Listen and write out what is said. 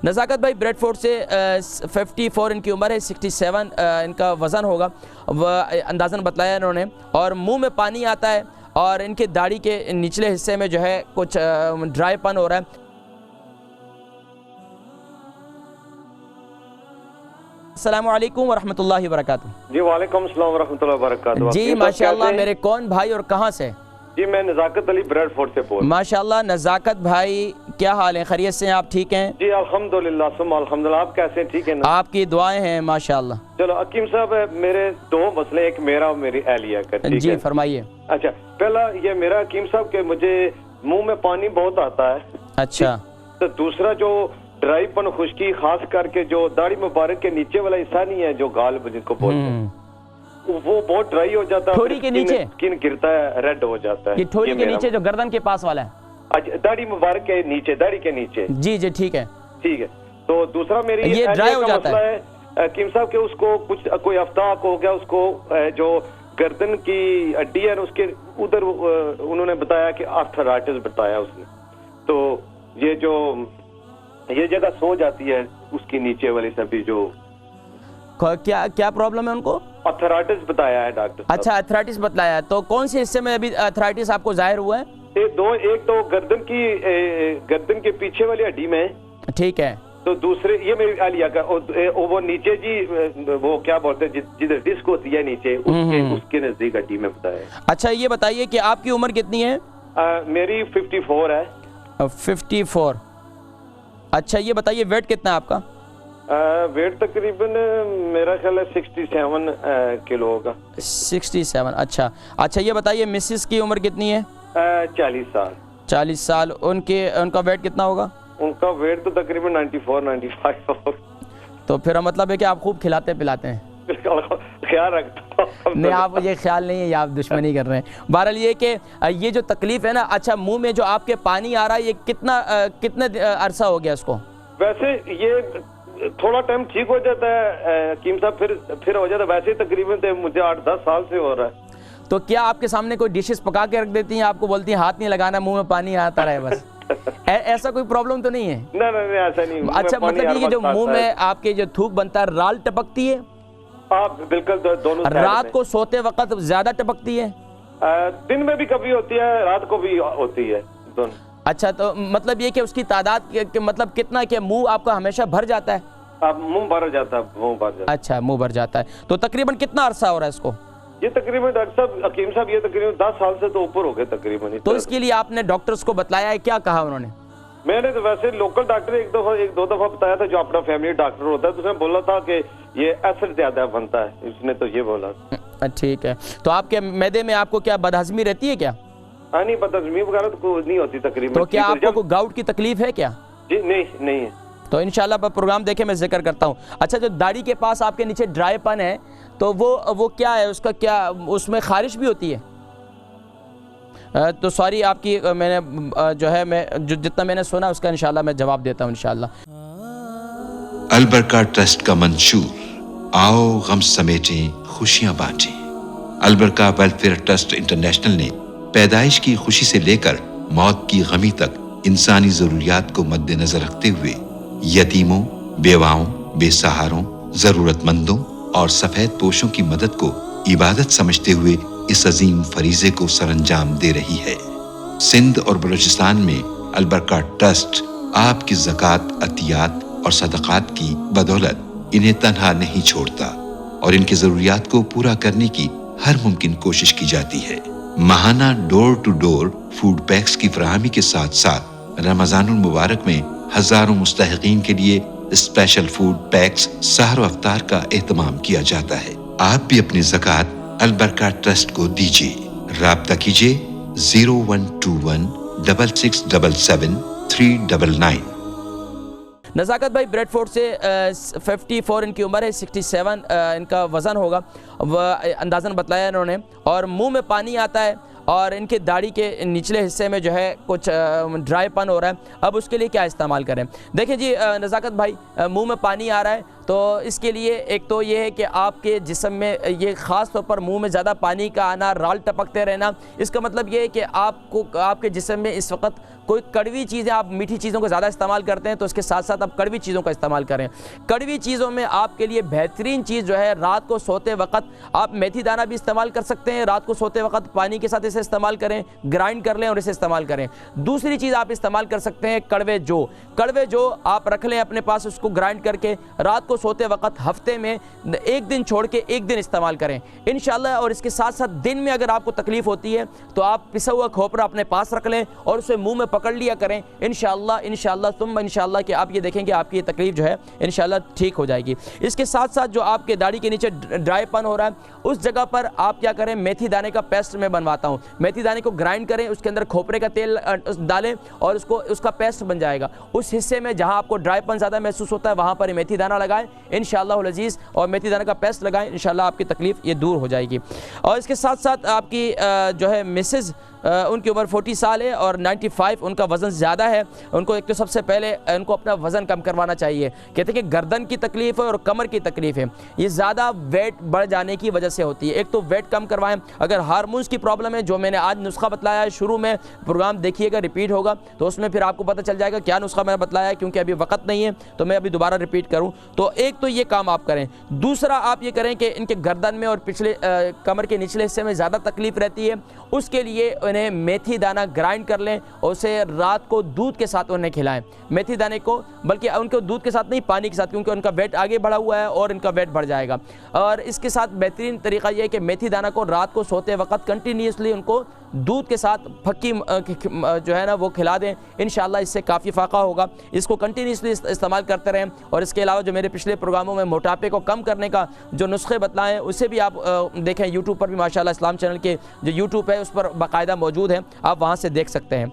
نزاکت بھائی bread fort سے 54 ان کی عمر ہے، 67 ان کا وزن ہوگا، وہ اندازاً بتلایا انہوں نے، اور منہ میں پانی آتا ہے اور ان کے داڑھی کے نچلے حصے میں جو ہے کچھ ڈرائی پن ہو رہا ہے۔ السلام علیکم ورحمۃ اللہ وبرکاتہ۔ جی وعلیکم السلام ورحمۃ اللہ وبرکاتہ۔ جی ماشاءاللہ، میرے کون بھائی اور کہاں سے؟ جی میں نزاکت علی بریڈ فورٹ سے بول۔ ماشاءاللہ نزاکت بھائی، کیا حال ہے؟ خیریت سے ہیں آپ؟ ٹھیک ہیں؟ جی الحمدللہ ثم الحمدللہ، آپ کیسے ہیں؟ ٹھیک ہے نا؟ آپ کی دعائیں ہیں ماشاءاللہ۔ چلو حکیم صاحب، میرے دو مسئلے، ایک میرا اور میری اہلیہ کا، ٹھیک ہے؟ جی فرمائیے۔ اچھا، پہلا یہ میرا حکیم صاحب کہ مجھے منہ میں پانی بہت آتا ہے۔ اچھا۔ تو دوسرا جو ڈرائی پن، خشکی، خاص کر کے جو داڑھی مبارک کے نیچے والا حصہ نہیں ہے، جو گال جن کو بولتے ہیں، وہ بہت ڈرائی ہو جاتا ہے، ٹھوڑی کے نیچے سکن گرتا ہے، ریڈ ہو جاتا ہے۔ یہ ٹھوڑی کے نیچے جو گردن کے پاس والا ہے؟ اچھا، داڑھی مبارک کے نیچے، داڑھی کے نیچے۔ جی جی ٹھیک ہے ٹھیک ہے۔ تو دوسرا میری یہ ڈرائی ہو جاتا ہے حکیم صاحب کہ اس کو کچھ کوئی افتاق ہو گیا، اس کو جو گردن کی ہڈی ہے اس کے ادھر انہوں نے بتایا کہ آرتھرائٹس بتایا اس نے، تو یہ جو یہ جگہ سو جاتی ہے اس کی نیچے والی سبھی، جو کیا پرابلم ہے ان کو؟ آرتھرائٹس بتایا ہے ڈاکٹر صاحب۔ اچھا آرتھرائٹس بتلایا ہے، تو کون سے حصے میں ابھی آرتھرائٹس آپ کو ظاہر ہوا ہے؟ ایک تو گردن کے پیچھے والی ہڈی میں، ٹھیک ہے، تو دوسرے یہ میری اہلیہ کا، وہ نیچے جی وہ کیا بولتے ہیں جدھر ڈسک ہوتی ہے نیچے، اس کے نزدیک ہڈی میں بتایا۔ اچھا یہ بتائیے کہ آپ کی عمر کتنی ہے؟ میری 54 ہے۔ 54۔ اچھا یہ بتائیے ویٹ کتنا ہے آپ کا؟ ویٹ تقریباً میرا خیال ہے 67 کلو ہوگا۔ 67۔ اچھا یہ بتائیے مسز کی عمر کتنی ہے؟ 40 سال۔ 40 سال۔ ان کا ویٹ کتنا ہوگا؟ ان کا ویٹ تو تقریباً 94-95 ہوگا۔ تو پھر مطلب ہے کہ آپ خوب کھلاتے پلاتے ہیں؟ خیال رکھتا ہوں۔ نہیں، آپ یہ خیال نہیں ہے، یہ آپ دشمنی کر رہے ہیں۔ بہرحال یہ کہ یہ جو تکلیف ہے نا، اچھا منہ میں جو آپ کے پانی آ رہا ہے، یہ کتنا عرصہ ہو گیا اس کو؟ ویسے یہ تھوڑا ٹائم ٹھیک ہو جاتا ہے حکیم صاحب، پھر ہو جاتا ہے، ویسے تقریباً مجھے 8-10 سال سے ہو رہا ہے۔ تو کیا آپ کے سامنے کوئی ڈشز پکا کے رکھ دیتی ہیں، آپ کو بولتی ہیں ہاتھ نہیں لگانا، منہ میں پانی آتا رہے بس؟ ایسا کوئی پرابلم تو نہیں ہے؟ نہیں ایسا نہیں۔ اچھا مطلب یہ کہ جو منہ میں آپ کے جو تھوک بنتا ہے، رال ٹپکتی ہے؟ آپ بالکل دونوں۔ رات کو سوتے وقت زیادہ ٹپکتی ہے؟ دن میں بھی کبھی ہوتی ہے، رات کو بھی ہوتی ہے، دونوں۔ اچھا تو مطلب یہ کہ اس کی تعداد مطلب کتنا کہ منہ آپ کا ہمیشہ بھر جاتا ہے؟ منہ بھر جاتا ہے۔ اچھا منہ بھر جاتا ہے، تو تقریباً کتنا عرصہ ہو رہا ہے اس کو؟ یہ تقریباً ڈاکٹر صاحب، حکیم صاحب یہ تقریباً 10 سال سے تو اوپر ہو گئے تقریباً۔ تو اس کے لیے آپ نے ڈاکٹرز کو بتلایا ہے؟ کیا کہا انہوں نے؟ میں نے تو ویسے لوکل ڈاکٹر ایک دو دفعہ بتایا تھا، جو اپنا فیملی ڈاکٹر ہوتا ہے، تو اس نے بولا تھا کہ یہ ایسڈ زیادہ بنتا ہے، اس نے تو یہ بولا۔ ٹھیک ہے، تو آپ کے معدے میں آپ کو کیا بدہضمی رہتی ہے کیا؟ ہاں نہیں، بدہضمی وغیرہ تو نہیں ہوتی تقریباً۔ تو کیا آپ کو کوئی گاؤٹ کی تکلیف ہے کیا؟ جی نہیں ہے۔ تو انشاءاللہ پروگرام دیکھیں میں ذکر کرتا ہوں۔ اچھا جو داڑھی کے پاس آپ کے نیچے ڈرائی پن ہے، تو وہ کیا ہے، اس کا کیا اس میں خارش بھی ہوتی ہے؟ تو سوری آپ کی، میں نے جو ہے میں جتنا میں نے سنا اس کا انشاءاللہ میں جواب دیتا ہوں انشاءاللہ۔ البرکہ ٹرسٹ کا منشور، آؤ غم سمیٹیں خوشیاں بانٹیں۔ البرکہ ویلفیئر ٹرسٹ انٹرنیشنل نے پیدائش کی خوشی سے لے کر موت کی غمی تک انسانی ضروریات کو مد نظر رکھتے ہوئے یتیموں، بیواؤں، بے سہاروں، ضرورت مندوں اور سفید پوشوں کی مدد کو عبادت سمجھتے ہوئے اس عظیم فریضے کو سر انجام دے رہی ہے۔ سندھ اور بلوچستان میں البرکہ ٹرسٹ آپ کی زکوٰۃ، عطیات اور صدقات کی بدولت انہیں تنہا نہیں چھوڑتا اور ان کی ضروریات کو پورا کرنے کی ہر ممکن کوشش کی جاتی ہے۔ ماہانہ ڈور ٹو ڈور فوڈ پیکس کی فراہمی کے ساتھ ساتھ رمضان المبارک میں ہزاروں مستحقین کے لیے اسپیشل فوڈ پیکس سحر و افطار کا اہتمام کیا جاتا ہے۔ آپ بھی اپنی زکوٰۃ البرکہ ٹرسٹ کو دیجیے۔ رابطہ کیجیے 0121 6677 399۔ نزاکت بھائی بریڈ فورٹ سے 54 ان کی عمر ہے، 67 ان کا وزن ہوگا، وہ اندازاً بتلایا انہوں نے، اور منہ میں پانی آتا ہے اور ان کے داڑھی کے نچلے حصے میں جو ہے کچھ ڈرائی پن ہو رہا ہے، اب اس کے لیے کیا استعمال کریں؟ دیکھیں جی نزاکت بھائی، منہ میں پانی آ رہا ہے تو اس کے لیے ایک تو یہ ہے کہ آپ کے جسم میں یہ خاص طور پر منہ میں زیادہ پانی کا آنا، رال ٹپکتے رہنا، اس کا مطلب یہ ہے کہ آپ کے جسم میں اس وقت کوئی کڑوی چیزیں، آپ میٹھی چیزوں کو زیادہ استعمال کرتے ہیں تو اس کے ساتھ ساتھ آپ کڑوی چیزوں کا استعمال کریں۔ کڑوی چیزوں میں آپ کے لیے بہترین چیز جو ہے، رات کو سوتے وقت آپ میتھی دانہ بھی استعمال کر سکتے ہیں، رات کو سوتے وقت پانی کے ساتھ اسے استعمال کریں، گرائنڈ کر لیں اور اسے استعمال کریں۔ دوسری چیز آپ استعمال کر سکتے ہیں کڑوے جو آپ رکھ لیں اپنے پاس، اس کو گرائنڈ کر کے رات کو سوتے وقت ہفتے میں ایک دن چھوڑ کے ایک دن استعمال کریں انشاءاللہ۔ اور اس کے ساتھ ساتھ دن میں اگر آپ کو تکلیف ہوتی ہے تو آپ پسا ہوا کھوپرا اپنے پاس رکھ لیں اور اسے منہ میں پکڑ لیا کریں انشاءاللہ ثم انشاءاللہ کہ آپ یہ دیکھیں کہ آپ کی یہ تکلیف جو ہے انشاءاللہ ٹھیک ہو جائے گی۔ اس کے ساتھ ساتھ جو آپ کے داڑھی کے نیچے ڈرائی پن ہو رہا ہے اس جگہ پر آپ کیا کریں، میتھی دانے کا پیسٹ میں بنواتا ہوں، میتھی دانے کو گرائنڈ کریں، اس کے اندر کھوپرے کا تیل ڈالیں اور اس کا پیسٹ بن جائے گا۔ اس حصے میں جہاں آپ کو ڈرائی پن زیادہ محسوس ہوتا ہے وہاں پر میتھی دانہ لگائیں انشاءاللہ العزیز، اور میتھی دانے کا پیسٹ لگائیں انشاءاللہ آپ کی تکلیف یہ دور ہو جائے گی۔ اور اس کے ساتھ ساتھ آپ کی جو ہے مسز، ان کی عمر 40 سال ہے اور 95 ان کا وزن زیادہ ہے، ان کو ایک تو سب سے پہلے ان کو اپنا وزن کم کروانا چاہیے۔ کہتے ہیں کہ گردن کی تکلیف ہے اور کمر کی تکلیف ہے، یہ زیادہ ویٹ بڑھ جانے کی وجہ سے ہوتی ہے۔ ایک تو ویٹ کم کروائیں، اگر ہارمونز کی پرابلم ہے جو میں نے آج نسخہ بتلایا ہے، شروع میں پروگرام دیکھیے گا، ریپیٹ ہوگا تو اس میں پھر آپ کو پتہ چل جائے گا کیا نسخہ میں نے بتلایا ہے، کیونکہ ابھی وقت نہیں ہے تو میں ابھی دوبارہ ریپیٹ کروں۔ تو ایک تو یہ کام آپ کریں، دوسرا آپ یہ کریں کہ ان کے گردن میں اور پچھلے کمر کے نچلے حصے میں زیادہ تکلیف رہتی ہے، اس کے لیے انہیں میتھی دانہ گرائنڈ کر لیں اور اسے رات کو دودھ کے ساتھ انہیں کھلائیں، میتھی دانے کو، بلکہ ان کو دودھ کے ساتھ نہیں پانی کے ساتھ، کیونکہ ان کا ویٹ آگے بڑھا ہوا ہے اور ان کا ویٹ بڑھ جائے گا۔ اور اس کے ساتھ بہترین طریقہ یہ ہے کہ میتھی دانہ کو رات کو سوتے وقت کنٹینیوسلی ان کو دودھ کے ساتھ پھکی جو ہے نا وہ کھلا دیں انشاءاللہ، اس سے کافی فائدہ ہوگا۔ اس کو کنٹینیوسلی استعمال کرتے رہیں، اور اس کے علاوہ جو میرے پچھلے پروگراموں میں موٹاپے کو کم کرنے کا جو نسخے بتلائے ہیں اسے بھی آپ دیکھیں، یوٹیوب پر بھی ماشاءاللہ اسلام چینل کے جو یوٹیوب ہے اس پر باقاعدہ موجود ہیں، آپ وہاں سے دیکھ سکتے ہیں۔